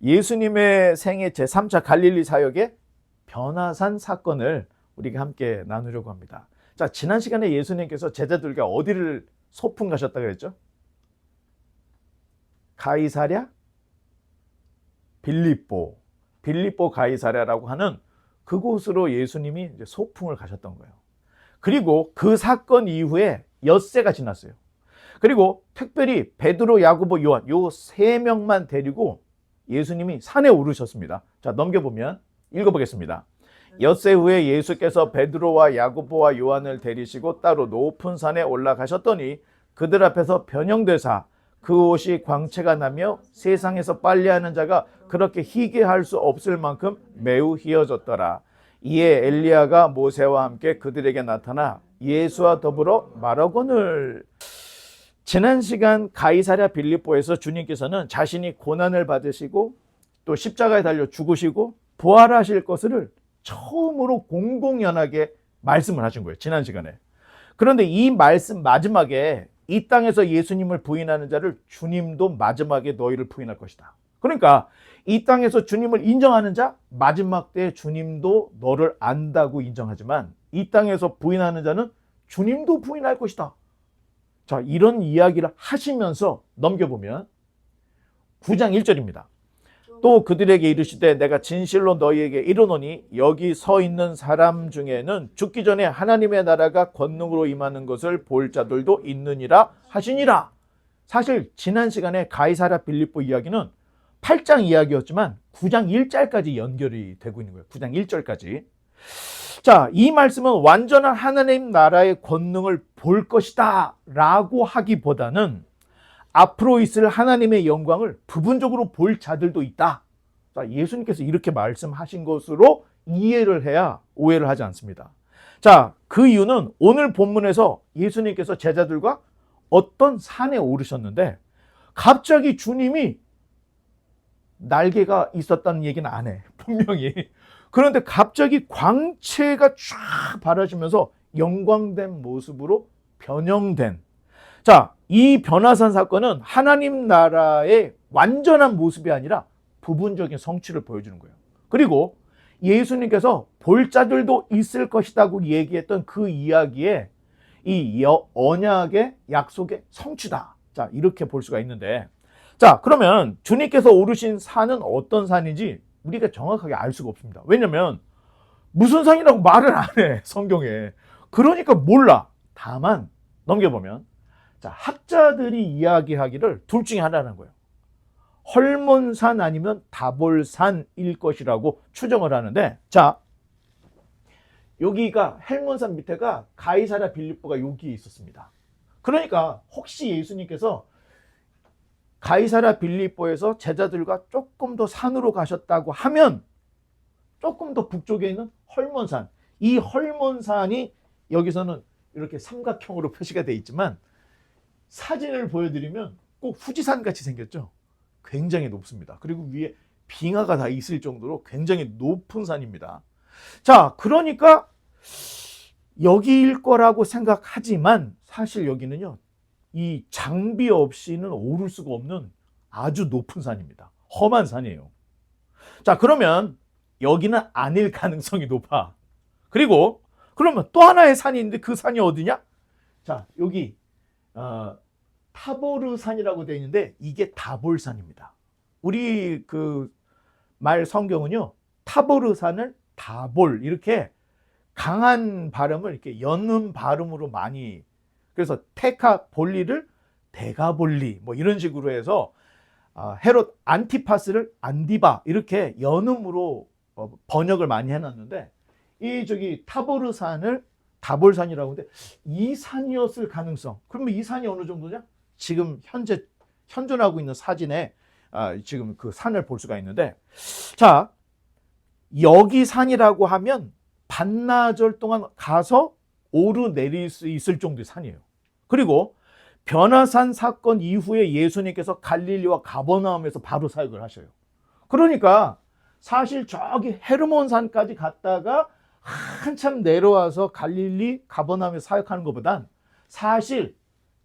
예수님의 생애 제3차 갈릴리 사역의 변화산 사건을 우리가 함께 나누려고 합니다. 자, 지난 시간에 예수님께서 제자들과 어디를 소풍 가셨다고 그랬죠? 가이사랴 빌립보 가이사랴라고 하는 그곳으로 예수님이 이제 소풍을 가셨던 거예요. 그리고 그 사건 이후에 엿새가 지났어요. 그리고 특별히 베드로, 야고보, 요한 요 세 명만 데리고 예수님이 산에 오르셨습니다. 자, 넘겨보면 읽어보겠습니다. 엿새 후에 예수께서 베드로와 야고보와 요한을 데리시고 따로 높은 산에 올라가셨더니 그들 앞에서 변형되사 그 옷이 광채가 나며 세상에서 빨래하는 자가 그렇게 희게 할 수 없을 만큼 매우 희어졌더라. 이에 엘리야가 모세와 함께 그들에게 나타나 예수와 더불어 말하거늘. 지난 시간 가이사랴 빌립보에서 주님께서는 자신이 고난을 받으시고 또 십자가에 달려 죽으시고 부활하실 것을 처음으로 공공연하게 말씀을 하신 거예요. 지난 시간에. 그런데 이 말씀 마지막에 이 땅에서 예수님을 부인하는 자를 주님도 마지막에 너희를 부인할 것이다. 그러니까 이 땅에서 주님을 인정하는 자 마지막 때 주님도 너를 안다고 인정하지만 이 땅에서 부인하는 자는 주님도 부인할 것이다. 자, 이런 이야기를 하시면서 넘겨보면 9장 1절입니다. 또 그들에게 이르시되 내가 진실로 너희에게 이르노니 여기 서 있는 사람 중에는 죽기 전에 하나님의 나라가 권능으로 임하는 것을 볼 자들도 있느니라 하시니라. 사실 지난 시간에 가이사랴 빌립보 이야기는 8장 이야기였지만 9장 1절까지 연결이 되고 있는 거예요. 9장 1절까지. 자, 이 말씀은 완전한 하나님 나라의 권능을 볼 것이다 라고 하기보다는 앞으로 있을 하나님의 영광을 부분적으로 볼 자들도 있다. 자, 예수님께서 이렇게 말씀하신 것으로 이해를 해야 오해를 하지 않습니다. 자, 그 이유는 오늘 본문에서 예수님께서 제자들과 어떤 산에 오르셨는데 갑자기 주님이 날개가 있었다는 얘기는 안 해. 분명히. 그런데 갑자기 광채가 쫙 바라지면서 영광된 모습으로 변형된. 자, 이 변화산 사건은 하나님 나라의 완전한 모습이 아니라 부분적인 성취를 보여주는 거예요. 그리고 예수님께서 볼 자들도 있을 것이라고 얘기했던 그 이야기에 이 언약의 약속의 성취다. 자, 이렇게 볼 수가 있는데, 자, 그러면 주님께서 오르신 산은 어떤 산인지 우리가 정확하게 알 수가 없습니다. 왜냐면 무슨 산이라고 말을 안 해, 성경에. 그러니까 몰라. 다만 넘겨보면 자, 학자들이 이야기하기를 둘 중에 하나라는 거예요. 헐몬산 아니면 다볼산일 것이라고 추정을 하는데, 자, 여기가 헬몬산 밑에가 가이사랴 빌립보가 여기에 있었습니다. 그러니까 혹시 예수님께서 가이사랴 빌립보에서 제자들과 조금 더 산으로 가셨다고 하면 조금 더 북쪽에 있는 헐몬산, 이 헐몬산이 여기서는 이렇게 삼각형으로 표시가 되어 있지만 사진을 보여드리면 꼭 후지산 같이 생겼죠. 굉장히 높습니다. 그리고 위에 빙하가 다 있을 정도로 굉장히 높은 산입니다. 자, 그러니까 여기일 거라고 생각하지만 사실 여기는요, 이 장비 없이는 오를 수가 없는 아주 높은 산입니다. 험한 산이에요. 자, 그러면 여기는 아닐 가능성이 높아. 그리고 그러면 또 하나의 산이 있는데 그 산이 어디냐? 자, 여기 타보르산이라고 되어 있는데 이게 다볼산입니다. 우리 그 말 성경은요, 타보르산을 다볼, 이렇게 강한 발음을 이렇게 연음 발음으로 많이, 그래서 테카볼리를 데가볼리 뭐 이런 식으로 해서 헤롯 안티파스를 안디바 이렇게 연음으로 번역을 많이 해놨는데, 이 저기 타보르산을 다볼산이라고 하는데 이 산이었을 가능성. 그러면 이 산이 어느 정도냐? 지금 현재 현존하고 있는 사진에 지금 그 산을 볼 수가 있는데, 자, 여기 산이라고 하면 반나절 동안 가서 오르내릴 수 있을 정도의 산이에요. 그리고 변화산 사건 이후에 예수님께서 갈릴리와 가버나움에서 바로 사역을 하셔요. 그러니까 사실 저기 헤르몬산까지 갔다가 한참 내려와서 갈릴리 가버나움에서 사역하는 것보단 사실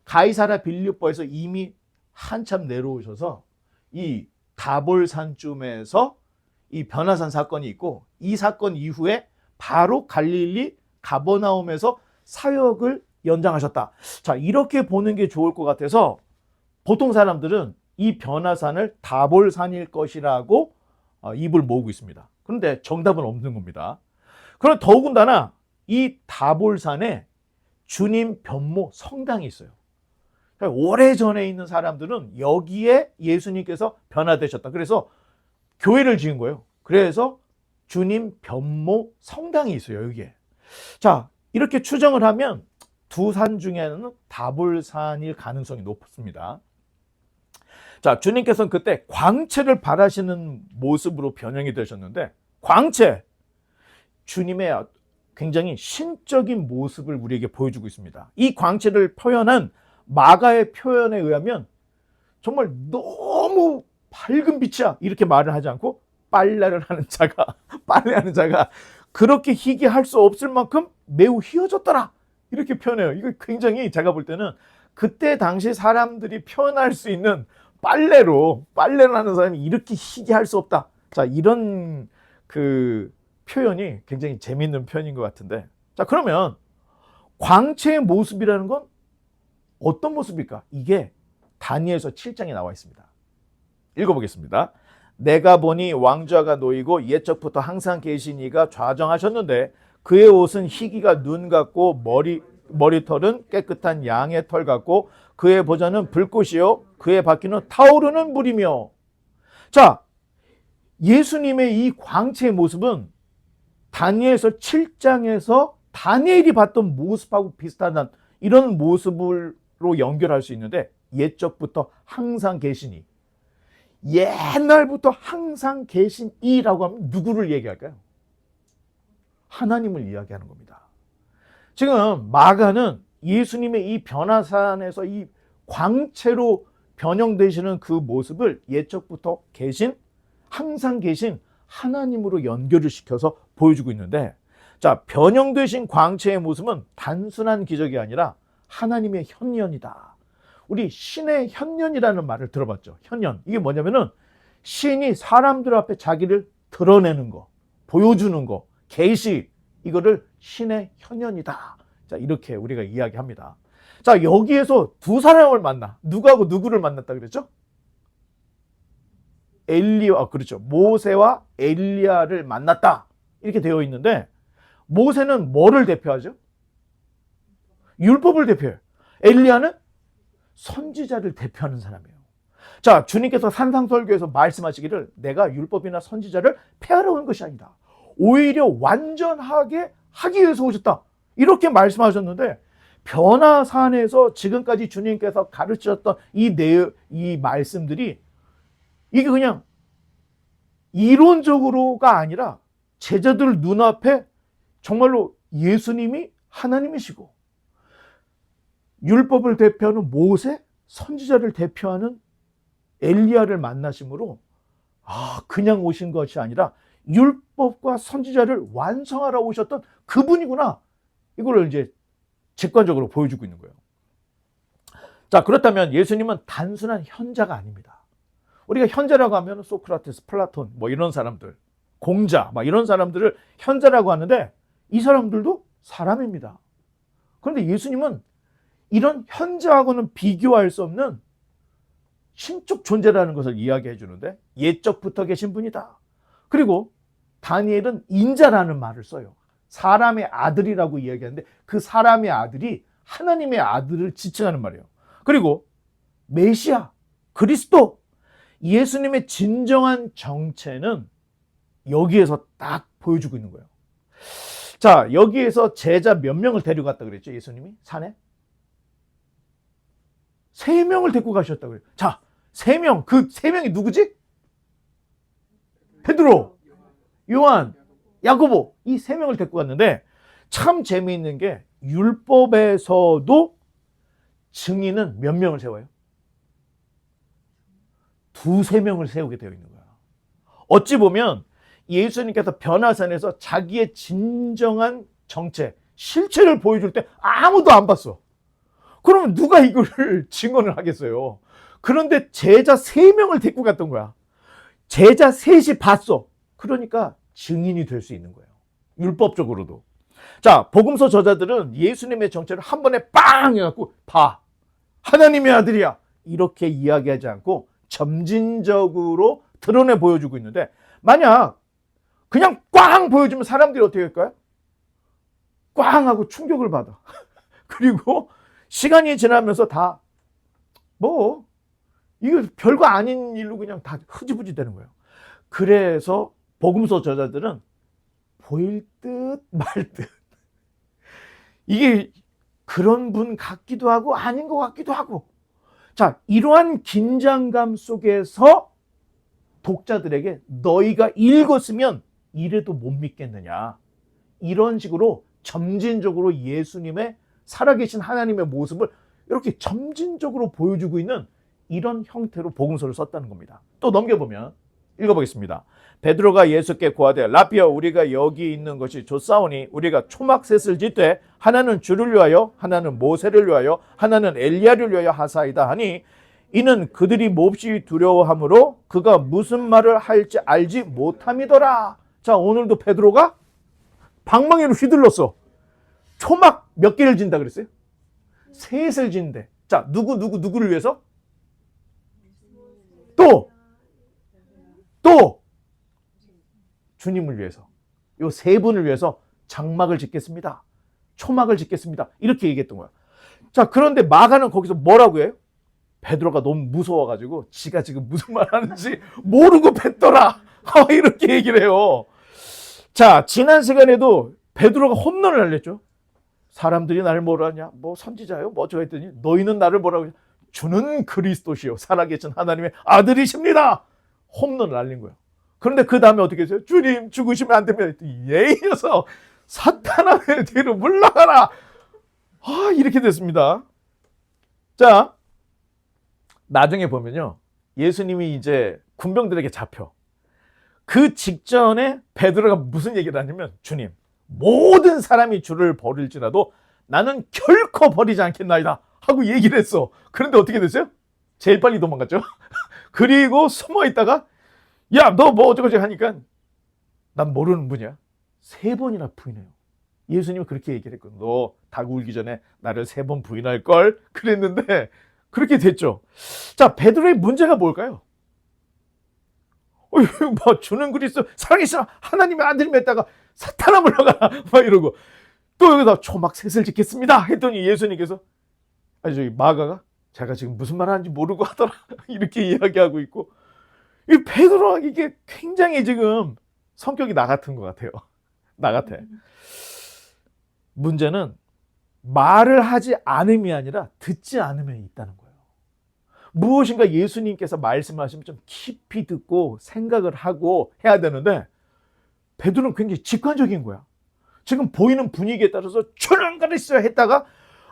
가이사랴 빌립보에서 이미 한참 내려오셔서 이 다볼산쯤에서 이 변화산 사건이 있고, 이 사건 이후에 바로 갈릴리 가버나움에서 사역을 연장하셨다. 자, 이렇게 보는 게 좋을 것 같아서 보통 사람들은 이 변화산을 다볼산일 것이라고 입을 모으고 있습니다. 그런데 정답은 없는 겁니다. 그럼 더군다나 이 다볼산에 주님 변모 성당이 있어요. 오래전에 있는 사람들은 여기에 예수님께서 변화되셨다. 그래서 교회를 지은 거예요. 그래서 주님 변모 성당이 있어요, 여기에. 자, 이렇게 추정을 하면 두 산 중에는 다볼산일 가능성이 높습니다. 자, 주님께서는 그때 광채를 발하시는 모습으로 변형이 되셨는데, 광채, 주님의 굉장히 신적인 모습을 우리에게 보여주고 있습니다. 이 광채를 표현한 마가의 표현에 의하면 정말 너무 밝은 빛이야 이렇게 말을 하지 않고 빨래를 하는 자가 빨래하는 자가 그렇게 희귀할 수 없을 만큼 매우 희어졌더라 이렇게 표현해요. 이거 굉장히 제가 볼 때는 그때 당시 사람들이 표현할 수 있는 빨래를 하는 사람이 이렇게 희귀할 수 없다. 자, 이런 그 표현이 굉장히 재밌는 표현인 것 같은데, 자, 그러면 광채의 모습이라는 건 어떤 모습일까? 이게 다니엘서 7장에 나와 있습니다. 읽어보겠습니다. 내가 보니 왕좌가 놓이고 옛적부터 항상 계신 이가 좌정하셨는데 그의 옷은 희기가 눈 같고 머리털은 깨끗한 양의 털 같고 그의 보좌는 불꽃이요 그의 바퀴는 타오르는 물이며. 자, 예수님의 이 광채의 모습은 다니엘서 7장에서 다니엘이 봤던 모습하고 비슷한 이런 모습으로 연결할 수 있는데, 옛적부터 항상 계시니, 옛날부터 항상 계신 이라고 하면 누구를 얘기할까요? 하나님을 이야기하는 겁니다. 지금 마가는 예수님의 이 변화산에서 이 광채로 변형되시는 그 모습을 옛적부터 계신, 항상 계신 하나님으로 연결을 시켜서 보여주고 있는데, 자, 변형되신 광채의 모습은 단순한 기적이 아니라 하나님의 현현이다. 우리 신의 현현이라는 말을 들어봤죠. 현현. 이게 뭐냐면은 신이 사람들 앞에 자기를 드러내는 거, 보여주는 거, 계시, 이거를 신의 현현이다. 자, 이렇게 우리가 이야기합니다. 자, 여기에서 두 사람을 만나. 누구하고 누구를 만났다 그랬죠? 그렇죠. 모세와 엘리야를 만났다. 이렇게 되어 있는데, 모세는 뭐를 대표하죠? 율법을 대표해요. 엘리야는 선지자를 대표하는 사람이에요. 자, 주님께서 산상설교에서 말씀하시기를 내가 율법이나 선지자를 폐하러 온 것이 아니다. 오히려 완전하게 하기 위해서 오셨다. 이렇게 말씀하셨는데, 변화산에서 지금까지 주님께서 가르치셨던 이 말씀들이 이게 그냥 이론적으로가 아니라 제자들 눈앞에 정말로 예수님이 하나님이시고 율법을 대표하는 모세, 선지자를 대표하는 엘리야를 만나심으로 그냥 오신 것이 아니라 율법과 선지자를 완성하러 오셨던 그분이구나. 이걸 이제 직관적으로 보여주고 있는 거예요. 자, 그렇다면 예수님은 단순한 현자가 아닙니다. 우리가 현자라고 하면 소크라테스, 플라톤 뭐 이런 사람들, 공자 막 이런 사람들을 현자라고 하는데 이 사람들도 사람입니다. 그런데 예수님은 이런 현자하고는 비교할 수 없는 신적 존재라는 것을 이야기해 주는데, 옛적부터 계신 분이다. 그리고 다니엘은 인자라는 말을 써요. 사람의 아들이라고 이야기하는데 그 사람의 아들이 하나님의 아들을 지칭하는 말이에요. 그리고 메시아, 그리스도, 예수님의 진정한 정체는 여기에서 딱 보여주고 있는 거예요. 자, 여기에서 제자 몇 명을 데려갔다 그랬죠? 예수님이 산에? 3명을 데리고 가셨다고 그래요. 자, 3명, 그 3명이 누구지? 베드로, 요한, 야고보, 이 3명을 데리고 갔는데 참 재미있는 게 율법에서도 증인은 몇 명을 세워요? 2-3명을 세우게 되어 있는 거야. 어찌 보면 예수님께서 변화산에서 자기의 진정한 정체, 실체를 보여줄 때 아무도 안 봤어. 그러면 누가 이거를 증언을 하겠어요? 그런데 제자 3명을 데리고 갔던 거야. 제자 셋이 봤어. 그러니까 증인이 될 수 있는 거예요. 율법적으로도. 자, 복음서 저자들은 예수님의 정체를 한 번에 빵 해갖고 봐. 하나님의 아들이야. 이렇게 이야기하지 않고 점진적으로 드러내 보여주고 있는데, 만약 그냥 꽝 보여주면 사람들이 어떻게 할까요? 꽝 하고 충격을 받아. 그리고 시간이 지나면서 다 이거 별거 아닌 일로 그냥 다 흐지부지 되는 거예요. 그래서 복음서 저자들은 보일 듯 말 듯, 이게 그런 분 같기도 하고 아닌 것 같기도 하고, 자, 이러한 긴장감 속에서 독자들에게 너희가 읽었으면 이래도 못 믿겠느냐, 이런 식으로 점진적으로 예수님의 살아계신 하나님의 모습을 이렇게 점진적으로 보여주고 있는 이런 형태로 복음서를 썼다는 겁니다. 또 넘겨보면 읽어보겠습니다. 베드로가 예수께 고하되 라피아, 우리가 여기 있는 것이 좋사오니 우리가 초막셋을 짓되 하나는 주를 위하여 하나는 모세를 위하여 하나는 엘리야를 위하여 하사이다 하니, 이는 그들이 몹시 두려워하므로 그가 무슨 말을 할지 알지 못함이더라. 자, 오늘도 베드로가 방망이로 휘둘렀어. 초막 몇 개를 진다 그랬어요? 셋을 진대. 자, 누구를 위해서? 또 주님을 위해서, 요 세 분을 위해서 장막을 짓겠습니다. 초막을 짓겠습니다. 이렇게 얘기했던 거야. 자, 그런데 마가는 거기서 뭐라고 해요? 베드로가 너무 무서워가지고 지가 지금 무슨 말 하는지 모르고 뱉더라. 이렇게 얘기를 해요. 자, 지난 시간에도 베드로가 홈런을 날렸죠. 사람들이 나를 뭐라 하냐, 선지자요, 저 했더니 너희는 나를 뭐라고 하냐, 주는 그리스도시요 살아계신 하나님의 아들이십니다. 홈런을 날린 거예요. 그런데 그 다음에 어떻게 했어요? 주님 죽으시면 안 됩니다. 이 녀석, 사탄아 내 뒤로 물러가라. 이렇게 됐습니다. 자, 나중에 보면요, 예수님이 이제 군병들에게 잡혀. 그 직전에 베드로가 무슨 얘기를 하냐면, 주님, 모든 사람이 주를 버릴지라도 나는 결코 버리지 않겠나이다 하고 얘기를 했어. 그런데 어떻게 됐어요? 제일 빨리 도망갔죠. 그리고 숨어 있다가, 야, 너 어쩌고저쩌고 하니까, 난 모르는 분이야. 3번이나 부인해요. 예수님은 그렇게 얘기를 했거든. 너 닭 울기 전에 나를 3번 부인할 걸 그랬는데 그렇게 됐죠. 자, 베드로의 문제가 뭘까요? 주는 그리스도 살아계신 하나님의 아들이 했다가 사탄아 물러가라 이러고, 또 여기다 초막 셋을 짓겠습니다 했더니 예수님께서, 마가가 제가 지금 무슨 말 하는지 모르고 하더라 이렇게 이야기하고 있고, 이 베드로가 이게 굉장히 지금 성격이 나 같은 것 같아요. 나 같아. 문제는 말을 하지 않음이 아니라 듣지 않음에 있다는 거예요. 무엇인가 예수님께서 말씀하시면 좀 깊이 듣고 생각을 하고 해야 되는데, 베드로는 굉장히 직관적인 거야. 지금 보이는 분위기에 따라서 주는 그리스도 했다가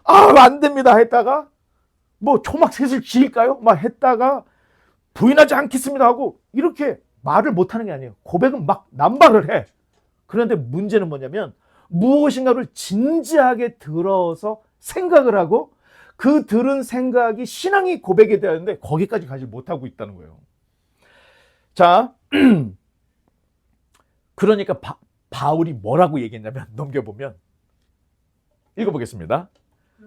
안 됩니다 했다가, 초막 셋을 지을까요? 했다가 부인하지 않겠습니다 하고, 이렇게 말을 못하는 게 아니에요. 고백은 막 남발을 해. 그런데 문제는 뭐냐면, 무엇인가를 진지하게 들어서 생각을 하고, 그 들은 생각이 신앙이 고백이 되었는데 거기까지 가지 못하고 있다는 거예요. 자, 그러니까 바울이 뭐라고 얘기했냐면, 넘겨보면 읽어보겠습니다.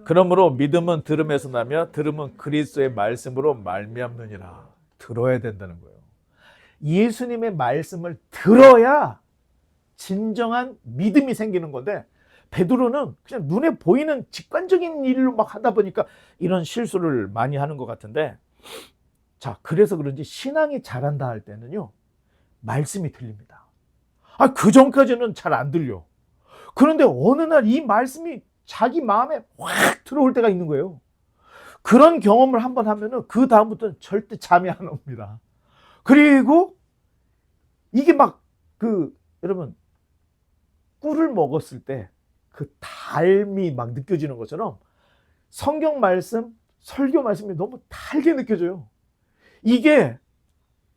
그러므로 믿음은 들음에서 나며 들음은 그리스도의 말씀으로 말미암느니라. 들어야 된다는 거예요. 예수님의 말씀을 들어야 진정한 믿음이 생기는 건데, 베드로는 그냥 눈에 보이는 직관적인 일로 막 하다 보니까 이런 실수를 많이 하는 것 같은데, 자, 그래서 그런지 신앙이 잘한다 할 때는요, 말씀이 들립니다. 그 전까지는 잘 안 들려. 그런데 어느 날 이 말씀이 자기 마음에 확 들어올 때가 있는 거예요. 그런 경험을 한번 하면은 그 다음부터는 절대 잠이 안 옵니다. 그리고 이게 여러분, 꿀을 먹었을 때 그 달미 막 느껴지는 것처럼 성경 말씀, 설교 말씀이 너무 달게 느껴져요. 이게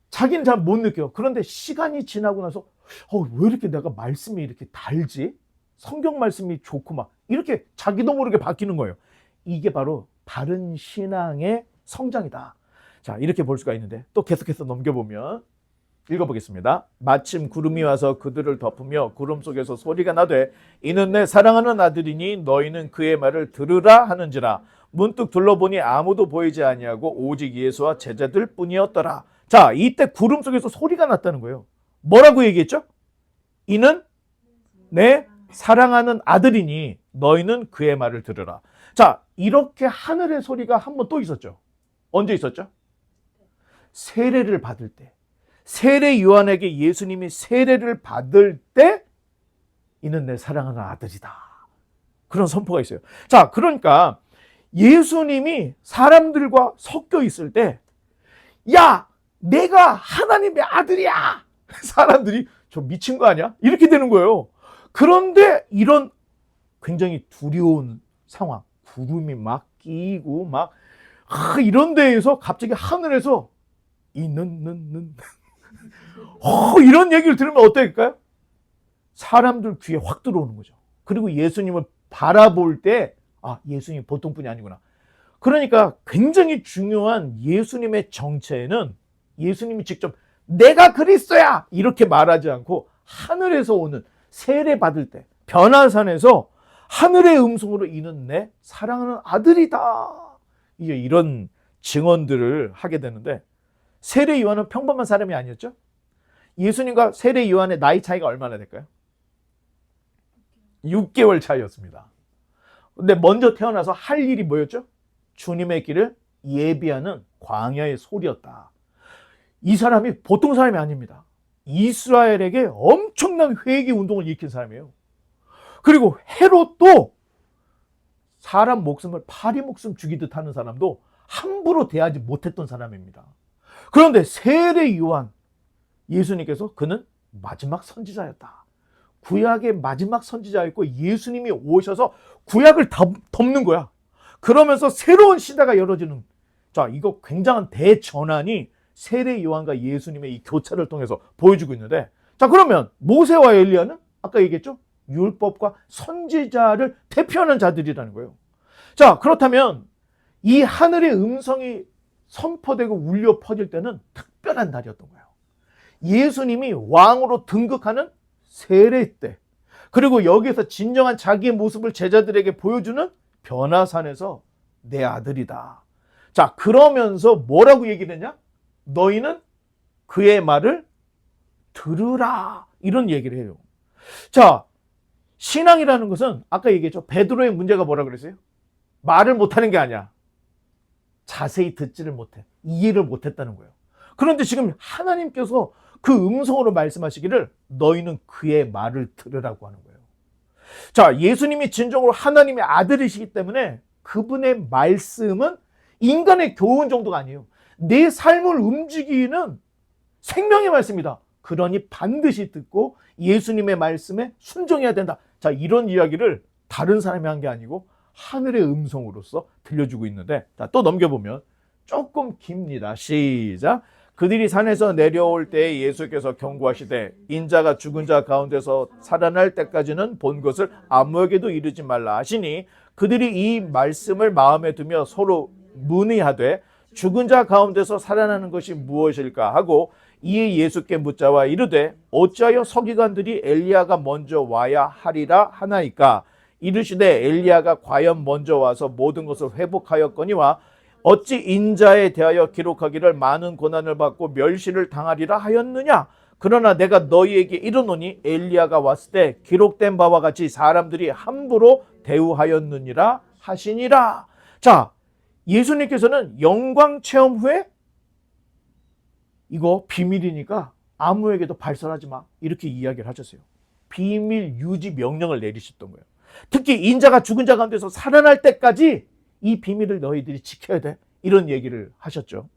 자기는 잘 못 느껴요. 그런데 시간이 지나고 나서 왜 이렇게 내가 말씀이 이렇게 달지? 성경 말씀이 좋고 막 이렇게 자기도 모르게 바뀌는 거예요. 이게 바로 바른 신앙의 성장이다. 자, 이렇게 볼 수가 있는데, 또 계속해서 넘겨보면 읽어보겠습니다. 마침 구름이 와서 그들을 덮으며 구름 속에서 소리가 나되 이는 내 사랑하는 아들이니 너희는 그의 말을 들으라 하는지라. 문득 둘러보니 아무도 보이지 아니하고 오직 예수와 제자들 뿐이었더라. 자, 이때 구름 속에서 소리가 났다는 거예요. 뭐라고 얘기했죠? 이는 내 사랑하는 아들이니 너희는 그의 말을 들으라. 자, 이렇게 하늘의 소리가 한 번 또 있었죠. 언제 있었죠? 세례를 받을 때. 세례 요한에게 예수님이 세례를 받을 때 이는 내 사랑하는 아들이다. 그런 선포가 있어요. 자, 그러니까 예수님이 사람들과 섞여 있을 때 야, 내가 하나님의 아들이야. 사람들이 저 미친 거 아니야? 이렇게 되는 거예요. 그런데 이런 굉장히 두려운 상황, 구름이 막 끼고 막 이런 데에서 갑자기 하늘에서 이는 이런 얘기를 들으면 어떨까요? 사람들 귀에 확 들어오는 거죠. 그리고 예수님을 바라볼 때 예수님 보통 분이 아니구나. 그러니까 굉장히 중요한 예수님의 정체는 예수님이 직접 내가 그리스도야 이렇게 말하지 않고 하늘에서 오는 세례 받을 때 변화산에서 하늘의 음성으로 이는 내 사랑하는 아들이다. 이제 이런 증언들을 하게 되는데 세례 요한은 평범한 사람이 아니었죠? 예수님과 세례 요한의 나이 차이가 얼마나 될까요? 6개월 차이였습니다. 근데 먼저 태어나서 할 일이 뭐였죠? 주님의 길을 예비하는 광야의 소리였다. 이 사람이 보통 사람이 아닙니다. 이스라엘에게 엄청난 회개 운동을 일으킨 사람이에요. 그리고 헤롯도 사람 목숨을 파리 목숨 죽이듯 하는 사람도 함부로 대하지 못했던 사람입니다. 그런데 세례 요한 예수님께서 그는 마지막 선지자였다. 구약의 마지막 선지자였고 예수님이 오셔서 구약을 덮는 거야. 그러면서 새로운 시대가 열어지는, 자, 이거 굉장한 대전환이 세례 요한과 예수님의 이 교차를 통해서 보여주고 있는데, 자, 그러면 모세와 엘리야는 아까 얘기했죠? 율법과 선지자를 대표하는 자들이라는 거예요. 자, 그렇다면 이 하늘의 음성이 선포되고 울려 퍼질 때는 특별한 날이었던 거예요. 예수님이 왕으로 등극하는 세례 때, 그리고 여기에서 진정한 자기의 모습을 제자들에게 보여주는 변화산에서 내 아들이다. 자, 그러면서 뭐라고 얘기를 했냐? 너희는 그의 말을 들으라. 이런 얘기를 해요. 자, 신앙이라는 것은 아까 얘기했죠. 베드로의 문제가 뭐라 그랬어요? 말을 못하는 게 아니야. 자세히 듣지를 못해. 이해를 못했다는 거예요. 그런데 지금 하나님께서 그 음성으로 말씀하시기를 너희는 그의 말을 들으라고 하는 거예요. 자, 예수님이 진정으로 하나님의 아들이시기 때문에 그분의 말씀은 인간의 교훈 정도가 아니에요. 내 삶을 움직이는 생명의 말씀이다. 그러니 반드시 듣고 예수님의 말씀에 순종해야 된다. 자, 이런 이야기를 다른 사람이 한 게 아니고 하늘의 음성으로서 들려주고 있는데, 자, 또 넘겨보면 조금 깁니다. 시작. 그들이 산에서 내려올 때 예수께서 경고하시되 인자가 죽은 자 가운데서 살아날 때까지는 본 것을 아무에게도 이르지 말라 하시니 그들이 이 말씀을 마음에 두며 서로 문의하되 죽은 자 가운데서 살아나는 것이 무엇일까 하고 이에 예수께 묻자와 이르되 어찌하여 서기관들이 엘리야가 먼저 와야 하리라 하나이까. 이르시되 엘리야가 과연 먼저 와서 모든 것을 회복하였거니와 어찌 인자에 대하여 기록하기를 많은 고난을 받고 멸시를 당하리라 하였느냐. 그러나 내가 너희에게 이르노니 엘리야가 왔을 때 기록된 바와 같이 사람들이 함부로 대우하였느니라 하시니라. 자, 예수님께서는 영광 체험 후에 이거 비밀이니까 아무에게도 발설하지 마 이렇게 이야기를 하셨어요. 비밀 유지 명령을 내리셨던 거예요. 특히 인자가 죽은 자 가운데서 살아날 때까지 이 비밀을 너희들이 지켜야 돼. 이런 얘기를 하셨죠.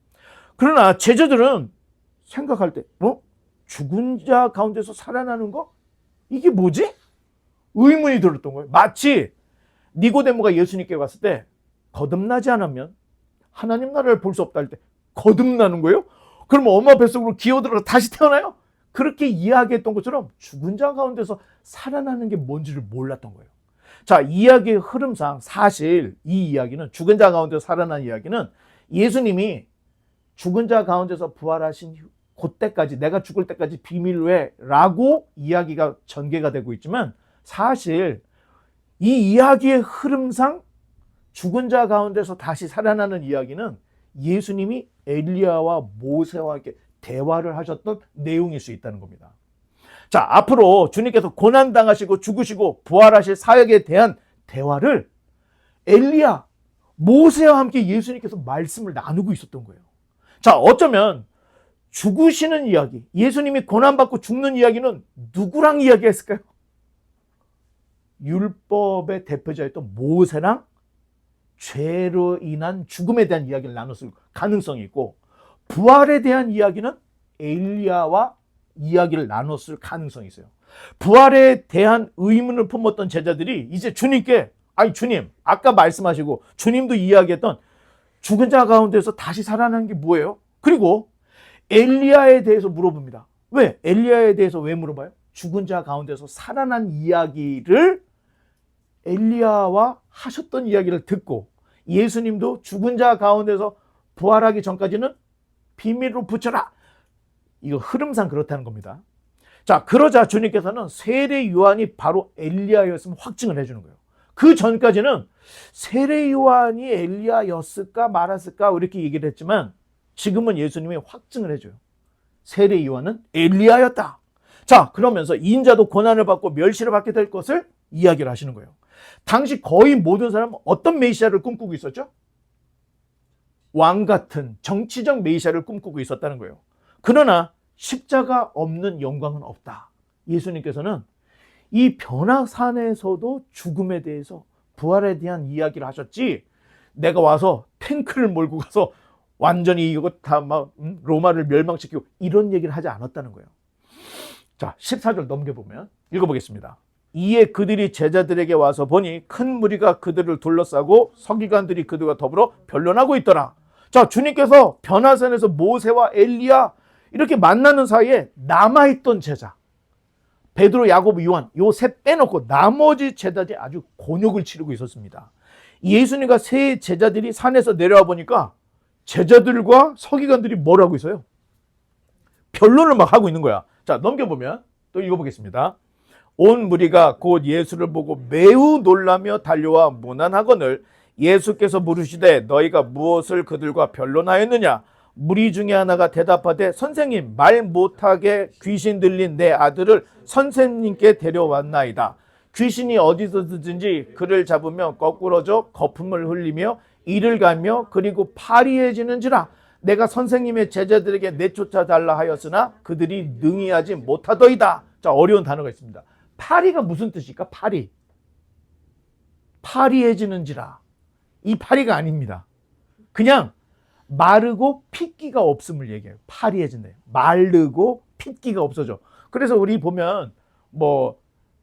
그러나 제자들은 생각할 때 죽은 자 가운데서 살아나는 거? 이게 뭐지? 의문이 들었던 거예요. 마치 니고데모가 예수님께 왔을 때 거듭나지 않으면 하나님 나라를 볼 수 없다 할 때 거듭나는 거예요? 그러면 엄마 뱃속으로 기어들어가 다시 태어나요? 그렇게 이야기했던 것처럼 죽은 자 가운데서 살아나는 게 뭔지를 몰랐던 거예요. 자, 이야기의 흐름상 사실 이 이야기는 죽은 자 가운데서 살아난 이야기는 예수님이 죽은 자 가운데서 부활하신 그때까지 내가 죽을 때까지 비밀로 해 라고 이야기가 전개가 되고 있지만 사실 이 이야기의 흐름상 죽은 자 가운데서 다시 살아나는 이야기는 예수님이 엘리야와 모세와 함께 대화를 하셨던 내용일 수 있다는 겁니다. 자, 앞으로 주님께서 고난당하시고 죽으시고 부활하실 사역에 대한 대화를 엘리야, 모세와 함께 예수님께서 말씀을 나누고 있었던 거예요. 자, 어쩌면 죽으시는 이야기, 예수님이 고난받고 죽는 이야기는 누구랑 이야기했을까요? 율법의 대표자였던 모세랑 죄로 인한 죽음에 대한 이야기를 나눴을 가능성이 있고, 부활에 대한 이야기는 엘리야와 이야기를 나눴을 가능성이 있어요. 부활에 대한 의문을 품었던 제자들이 이제 주님께, 아니 주님, 아까 말씀하시고 주님도 이야기했던 죽은 자 가운데서 다시 살아나는 게 뭐예요? 그리고 엘리야에 대해서 물어봅니다. 왜? 엘리야에 대해서 왜 물어봐요? 죽은 자 가운데서 살아난 이야기를 엘리야와 하셨던 이야기를 듣고 예수님도 죽은 자 가운데서 부활하기 전까지는 비밀로 붙여라. 이거 흐름상 그렇다는 겁니다. 자, 그러자 주님께서는 세례 요한이 바로 엘리야였음을 확증을 해주는 거예요. 그 전까지는 세례 요한이 엘리야였을까 말았을까 이렇게 얘기를 했지만 지금은 예수님이 확증을 해줘요. 세례 요한은 엘리야였다. 자, 그러면서 인자도 고난을 받고 멸시를 받게 될 것을 이야기를 하시는 거예요. 당시 거의 모든 사람은 어떤 메시아를 꿈꾸고 있었죠? 왕 같은 정치적 메시아를 꿈꾸고 있었다는 거예요. 그러나 십자가 없는 영광은 없다. 예수님께서는 이 변화산에서도 죽음에 대해서 부활에 대한 이야기를 하셨지, 내가 와서 탱크를 몰고 가서 완전히 이거 다 막 로마를 멸망시키고 이런 얘기를 하지 않았다는 거예요. 자, 14절 넘겨보면 읽어보겠습니다. 이에 그들이 제자들에게 와서 보니 큰 무리가 그들을 둘러싸고 서기관들이 그들과 더불어 변론하고 있더라. 자, 주님께서 변화산에서 모세와 엘리야 이렇게 만나는 사이에 남아있던 제자 베드로, 야고보, 요한 요 셋 빼놓고 나머지 제자들이 아주 곤욕을 치르고 있었습니다. 예수님과 세 제자들이 산에서 내려와 보니까 제자들과 서기관들이 뭘 하고 있어요? 변론을 막 하고 있는 거야. 자, 넘겨보면 또 읽어보겠습니다. 온 무리가 곧 예수를 보고 매우 놀라며 달려와 문안하거늘 예수께서 물으시되 너희가 무엇을 그들과 변론하였느냐? 무리 중에 하나가 대답하되 선생님, 말 못하게 귀신 들린 내 아들을 선생님께 데려왔나이다. 귀신이 어디서든지 그를 잡으며 거꾸러져 거품을 흘리며 이를 가며 그리고 파리해지는지라. 내가 선생님의 제자들에게 내쫓아 달라 하였으나 그들이 능히 하지 못하더이다. 자, 어려운 단어가 있습니다. 파리가 무슨 뜻일까? 파리. 파리해지는지라. 이 파리가 아닙니다. 그냥 마르고 핏기가 없음을 얘기해요. 파리해진대요. 마르고 핏기가 없어져. 그래서 우리 보면 뭐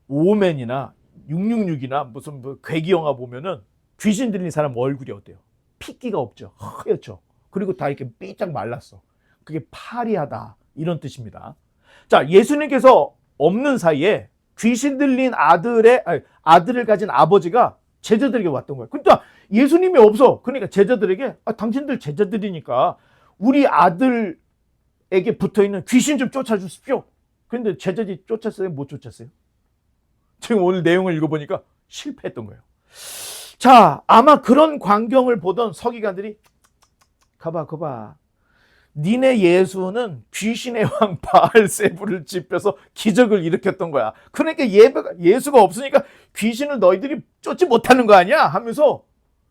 오맨이나 666이나 무슨 뭐 괴기 영화 보면은 귀신 들린 사람 얼굴이 어때요? 핏기가 없죠. 허옇죠. 그리고 다 이렇게 삐짝 말랐어. 그게 파리하다 이런 뜻입니다. 자, 예수님께서 없는 사이에 귀신 들린 아들을 가진 아버지가 제자들에게 왔던 거예요. 그러니까 예수님이 없어. 그러니까 제자들에게 당신들 제자들이니까 우리 아들에게 붙어있는 귀신 좀 쫓아주십시오. 그런데 제자들이 쫓았어요? 못 쫓았어요? 지금 오늘 내용을 읽어보니까 실패했던 거예요. 자, 아마 그런 광경을 보던 서기관들이 가봐. 니네 예수는 귀신의 왕 바알세불을 짚혀서 기적을 일으켰던 거야. 그러니까 예수가 없으니까 귀신을 너희들이 쫓지 못하는 거 아니야? 하면서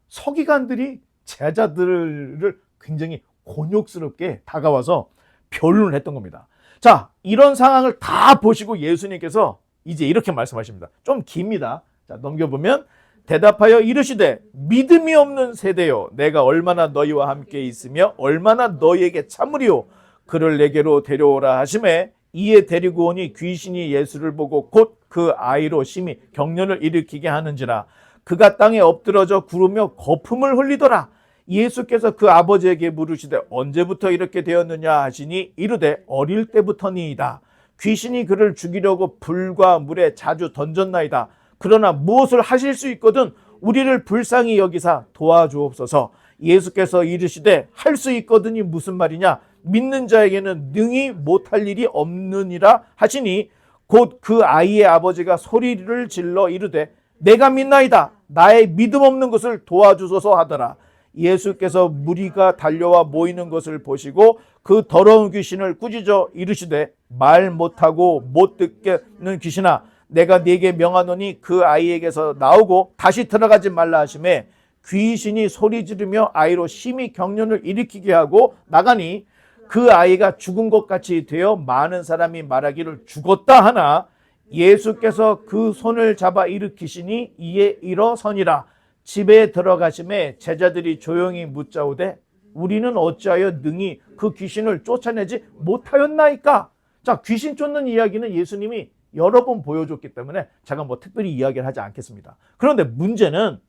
서기관들이 제자들을 굉장히 곤욕스럽게 다가와서 변론을 했던 겁니다. 자, 이런 상황을 다 보시고 예수님께서 이제 이렇게 말씀하십니다. 좀 깁니다. 자, 넘겨보면 대답하여 이르시되 믿음이 없는 세대요, 내가 얼마나 너희와 함께 있으며 얼마나 너희에게 참으리요. 그를 내게로 데려오라 하심에 이에 데리고 오니 귀신이 예수를 보고 곧 그 아이로 심히 경련을 일으키게 하는지라. 그가 땅에 엎드러져 구르며 거품을 흘리더라. 예수께서 그 아버지에게 물으시되 언제부터 이렇게 되었느냐 하시니 이르되 어릴 때부터니이다. 귀신이 그를 죽이려고 불과 물에 자주 던졌나이다. 그러나 무엇을 하실 수 있거든 우리를 불쌍히 여기사 도와주옵소서. 예수께서 이르시되 할 수 있거든이 무슨 말이냐? 믿는 자에게는 능히 못할 일이 없느니라 하시니 곧 그 아이의 아버지가 소리를 질러 이르되 내가 믿나이다 나의 믿음 없는 것을 도와주소서 하더라. 예수께서 무리가 달려와 모이는 것을 보시고 그 더러운 귀신을 꾸짖어 이르시되 말 못하고 못 듣겠는 귀신아 내가 네게 명하노니 그 아이에게서 나오고 다시 들어가지 말라 하시매 귀신이 소리 지르며 아이로 심히 경련을 일으키게 하고 나가니 그 아이가 죽은 것 같이 되어 많은 사람이 말하기를 죽었다 하나 예수께서 그 손을 잡아 일으키시니 이에 일어서니라. 집에 들어가심에 제자들이 조용히 묻자오되 우리는 어찌하여 능히 그 귀신을 쫓아내지 못하였나이까? 자, 귀신 쫓는 이야기는 예수님이 여러 번 보여줬기 때문에 제가 뭐 특별히 이야기를 하지 않겠습니다. 그런데 문제는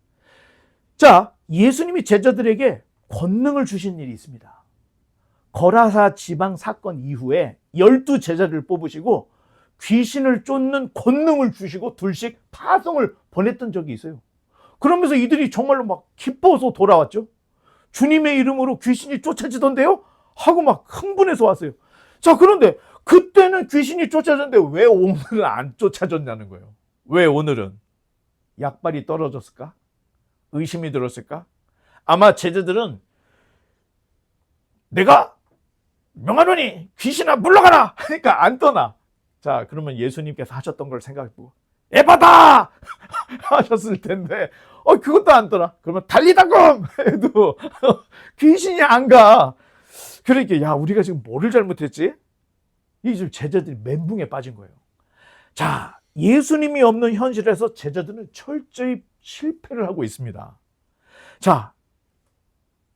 자, 예수님이 제자들에게 권능을 주신 일이 있습니다. 거라사 지방 사건 이후에 12 제자를 뽑으시고 귀신을 쫓는 권능을 주시고 둘씩 파송을 보냈던 적이 있어요. 그러면서 이들이 정말로 막 기뻐서 돌아왔죠. 주님의 이름으로 귀신이 쫓아지던데요? 하고 막 흥분해서 왔어요. 자, 그런데 그때는 귀신이 쫓아졌는데 왜 오늘은 안 쫓아졌냐는 거예요. 왜 오늘은? 약발이 떨어졌을까? 의심이 들었을까? 아마 제자들은 내가 명하노니 귀신아 물러가라 하니까 안 떠나. 자, 그러면 예수님께서 하셨던 걸 생각해보고 에바다 하셨을 텐데 그것도 안 떠나. 그러면 달리다금 해도 귀신이 안 가. 그러니까 야, 우리가 지금 뭐를 잘못했지? 이 지금 제자들이 멘붕에 빠진 거예요. 자, 예수님이 없는 현실에서 제자들은 철저히 실패를 하고 있습니다. 자,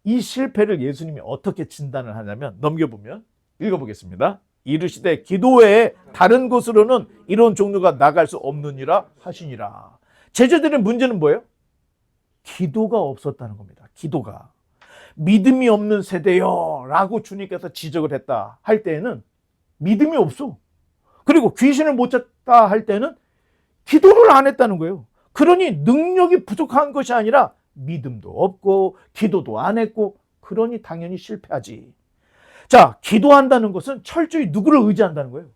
이 실패를 예수님이 어떻게 진단을 하냐면 넘겨보면 읽어보겠습니다. 이르시되 기도 외에 다른 곳으로는 이런 종류가 나갈 수 없느니라 하시니라. 제자들의 문제는 뭐예요? 기도가 없었다는 겁니다. 기도가. 믿음이 없는 세대요 라고 주님께서 지적을 했다 할 때에는 믿음이 없어. 그리고 귀신을 못 쫓다 할 때는 기도를 안 했다는 거예요. 그러니 능력이 부족한 것이 아니라 믿음도 없고 기도도 안 했고 그러니 당연히 실패하지. 자, 기도한다는 것은 철저히 누구를 의지한다는 거예요?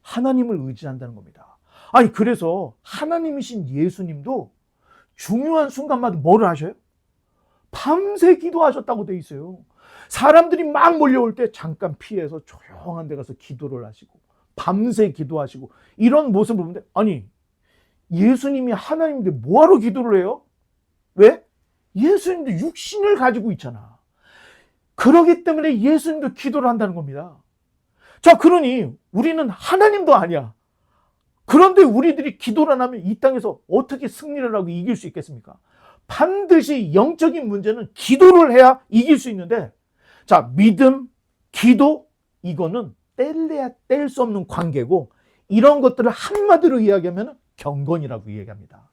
하나님을 의지한다는 겁니다. 아니, 그래서 하나님이신 예수님도 중요한 순간마다 뭐를 하셔요? 밤새 기도하셨다고 돼 있어요. 사람들이 막 몰려올 때 잠깐 피해서 조용한 데 가서 기도를 하시고 밤새 기도하시고 이런 모습을 보는데 아니, 예수님이 하나님인데 뭐하러 기도를 해요? 왜? 예수님도 육신을 가지고 있잖아. 그러기 때문에 예수님도 기도를 한다는 겁니다. 자, 그러니 우리는 하나님도 아니야. 그런데 우리들이 기도를 안 하면 이 땅에서 어떻게 승리를 하고 이길 수 있겠습니까? 반드시 영적인 문제는 기도를 해야 이길 수 있는데, 자, 믿음, 기도, 이거는 뗄래야 뗄 수 없는 관계고, 이런 것들을 한마디로 이야기하면 경건이라고 이야기합니다.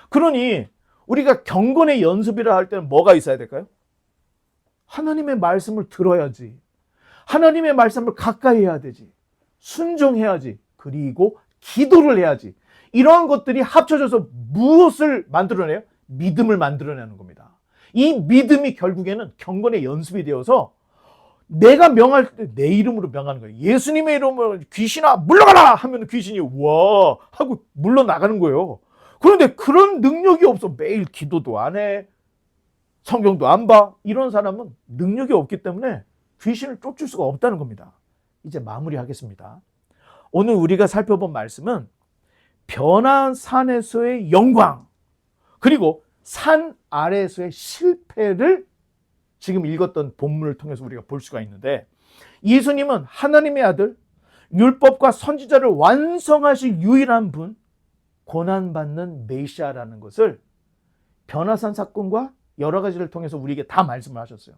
그러니 우리가 경건의 연습이라 할 때는 뭐가 있어야 될까요? 하나님의 말씀을 들어야지. 하나님의 말씀을 가까이 해야 되지. 순종해야지. 그리고 기도를 해야지. 이러한 것들이 합쳐져서 무엇을 만들어내요? 믿음을 만들어내는 겁니다. 이 믿음이 결국에는 경건의 연습이 되어서 내가 명할 때 내 이름으로 명하는 거예요. 예수님의 이름으로 귀신아 물러가라 하면 귀신이 와 하고 물러나가는 거예요. 그런데 그런 능력이 없어. 매일 기도도 안 해. 성경도 안 봐. 이런 사람은 능력이 없기 때문에 귀신을 쫓을 수가 없다는 겁니다. 이제 마무리하겠습니다. 오늘 우리가 살펴본 말씀은 변화한 산에서의 영광, 그리고 산 아래에서의 실패를 지금 읽었던 본문을 통해서 우리가 볼 수가 있는데, 예수님은 하나님의 아들, 율법과 선지자를 완성하실 유일한 분, 고난받는 메시아라는 것을 변화산 사건과 여러 가지를 통해서 우리에게 다 말씀을 하셨어요.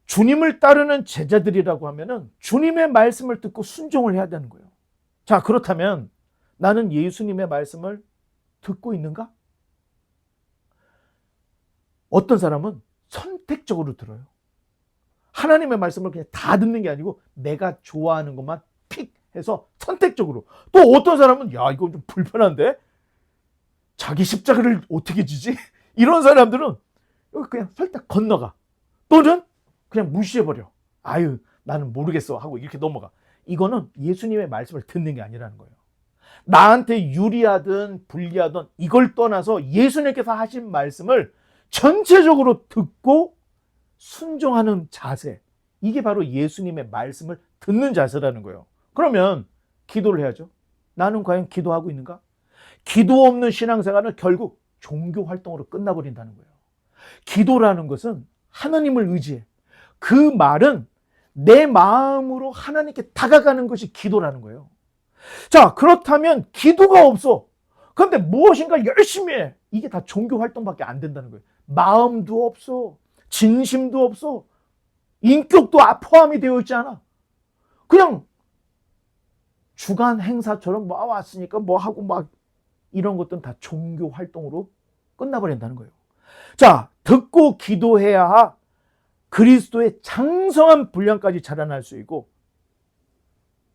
주님을 따르는 제자들이라고 하면은 주님의 말씀을 듣고 순종을 해야 되는 거예요. 자, 그렇다면 나는 예수님의 말씀을 듣고 있는가? 어떤 사람은 선택적으로 들어요. 하나님의 말씀을 그냥 다 듣는 게 아니고 내가 좋아하는 것만 픽 해서 선택적으로. 또 어떤 사람은 야, 이거 좀 불편한데? 자기 십자가를 어떻게 지지? 이런 사람들은 그냥 살짝 건너가. 또는 그냥 무시해버려. 아유, 나는 모르겠어 하고 이렇게 넘어가. 이거는 예수님의 말씀을 듣는 게 아니라는 거예요. 나한테 유리하든 불리하든 이걸 떠나서 예수님께서 하신 말씀을 전체적으로 듣고 순종하는 자세. 이게 바로 예수님의 말씀을 듣는 자세라는 거예요. 그러면 기도를 해야죠. 나는 과연 기도하고 있는가? 기도 없는 신앙생활은 결국 종교 활동으로 끝나버린다는 거예요. 기도라는 것은 하나님을 의지해. 그 말은 내 마음으로 하나님께 다가가는 것이 기도라는 거예요. 자, 그렇다면 기도가 없어. 그런데 무엇인가 열심히 해. 이게 다 종교 활동밖에 안 된다는 거예요. 마음도 없어. 진심도 없어. 인격도 포함이 되어 있지 않아. 그냥 주간 행사처럼 뭐 왔으니까 뭐 하고 막 이런 것들은 다 종교 활동으로 끝나버린다는 거예요. 자, 듣고 기도해야 그리스도의 장성한 분량까지 자라날 수 있고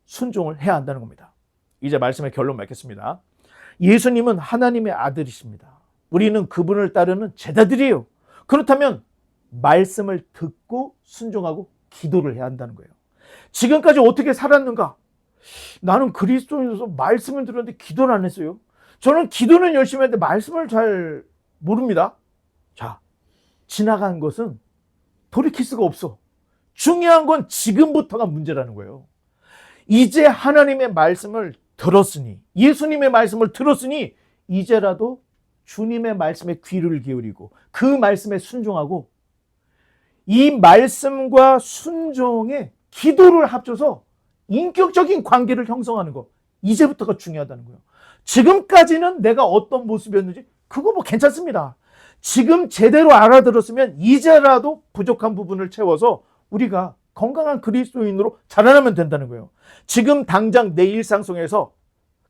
순종을 해야 한다는 겁니다. 이제 말씀의 결론 맺겠습니다. 예수님은 하나님의 아들이십니다. 우리는 그분을 따르는 제자들이에요. 그렇다면 말씀을 듣고 순종하고 기도를 해야 한다는 거예요. 지금까지 어떻게 살았는가? 나는 그리스도인으로서 말씀을 들었는데 기도를 안 했어요. 저는 기도는 열심히 했는데 말씀을 잘 모릅니다. 자, 지나간 것은 돌이킬 수가 없어. 중요한 건 지금부터가 문제라는 거예요. 이제 하나님의 말씀을 들었으니, 예수님의 말씀을 들었으니 이제라도 주님의 말씀에 귀를 기울이고 그 말씀에 순종하고 이 말씀과 순종에 기도를 합쳐서 인격적인 관계를 형성하는 것, 이제부터가 중요하다는 거예요. 지금까지는 내가 어떤 모습이었는지 그거 뭐 괜찮습니다. 지금 제대로 알아들었으면 이제라도 부족한 부분을 채워서 우리가 건강한 그리스도인으로 자라나면 된다는 거예요. 지금 당장 내 일상 속에서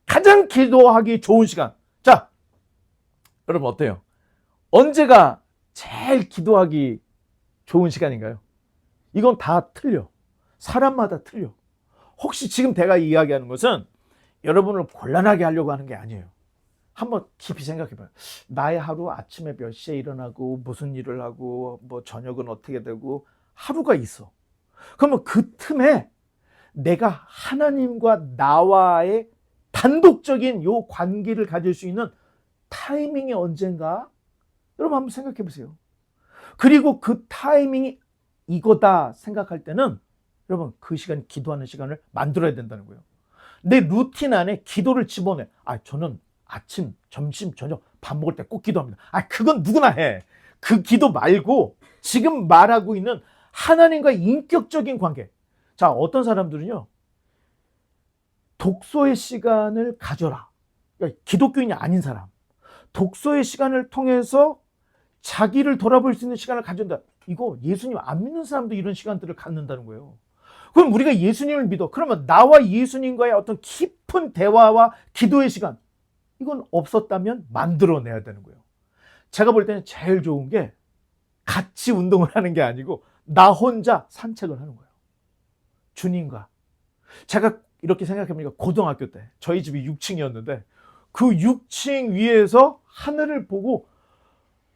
가장 기도하기 좋은 시간. 자, 여러분 어때요? 언제가 제일 기도하기 좋은 시간인가요? 이건 다 틀려. 사람마다 틀려. 혹시 지금 제가 이야기하는 것은 여러분을 곤란하게 하려고 하는 게 아니에요. 한번 깊이 생각해봐요. 나의 하루 아침에 몇 시에 일어나고 무슨 일을 하고 뭐 저녁은 어떻게 되고 하루가 있어. 그러면 그 틈에 내가 하나님과 나와의 단독적인 요 관계를 가질 수 있는 타이밍이 언젠가? 여러분 한번 생각해 보세요. 그리고 그 타이밍이 이거다 생각할 때는 여러분 그 시간 기도하는 시간을 만들어야 된다는 거예요. 내 루틴 안에 기도를 집어내. 저는 아침, 점심, 저녁 밥 먹을 때 꼭 기도합니다. 그건 누구나 해. 그 기도 말고 지금 말하고 있는 하나님과 인격적인 관계. 자, 어떤 사람들은요. 독서의 시간을 가져라. 그러니까 기독교인이 아닌 사람. 독서의 시간을 통해서 자기를 돌아볼 수 있는 시간을 가진다. 이거 예수님 안 믿는 사람도 이런 시간들을 갖는다는 거예요. 그럼 우리가 예수님을 믿어. 그러면 나와 예수님과의 어떤 깊은 대화와 기도의 시간, 이건 없었다면 만들어내야 되는 거예요. 제가 볼 때는 제일 좋은 게 같이 운동을 하는 게 아니고 나 혼자 산책을 하는 거예요. 주님과. 제가 이렇게 생각해보니까 고등학교 때 저희 집이 6층이었는데 그 6층 위에서 하늘을 보고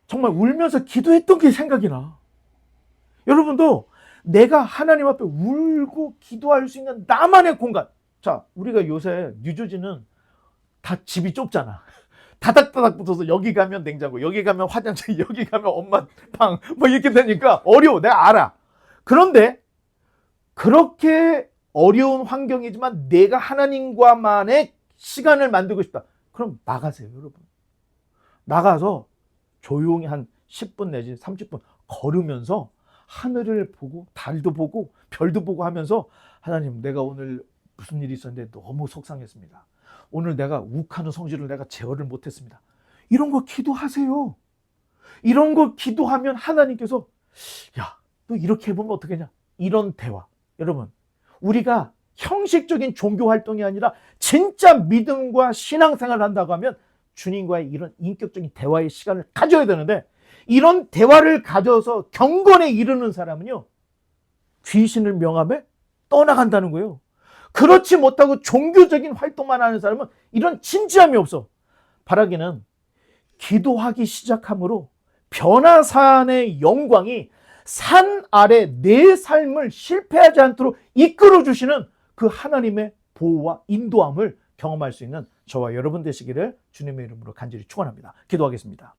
정말 울면서 기도했던 게 생각이 나. 여러분도 내가 하나님 앞에 울고 기도할 수 있는 나만의 공간. 자, 우리가 요새 뉴저지는 다 집이 좁잖아. 다닥다닥 붙어서 여기 가면 냉장고, 여기 가면 화장실, 여기 가면 엄마 방 뭐 이렇게 되니까 어려워. 내가 알아. 그런데 그렇게 어려운 환경이지만 내가 하나님과만의 시간을 만들고 싶다. 그럼 나가세요, 여러분. 나가서 조용히 한 10분 내지 30분 걸으면서 하늘을 보고 달도 보고 별도 보고 하면서 하나님, 내가 오늘 무슨 일이 있었는데 너무 속상했습니다. 오늘 내가 욱하는 성질을 내가 제어를 못했습니다. 이런 거 기도하세요. 이런 거 기도하면 하나님께서 야, 너 이렇게 해보면 어떡하냐. 이런 대화. 여러분, 우리가 형식적인 종교 활동이 아니라 진짜 믿음과 신앙생활을 한다고 하면 주님과의 이런 인격적인 대화의 시간을 가져야 되는데 이런 대화를 가져서 경건에 이르는 사람은요, 귀신을 명함에 떠나간다는 거예요. 그렇지 못하고 종교적인 활동만 하는 사람은 이런 진지함이 없어. 바라기는 기도하기 시작함으로 변화산의 영광이 산 아래 내 삶을 실패하지 않도록 이끌어 주시는 그 하나님의 보호와 인도함을 경험할 수 있는 저와 여러분 되시기를 주님의 이름으로 간절히 축원합니다. 기도하겠습니다.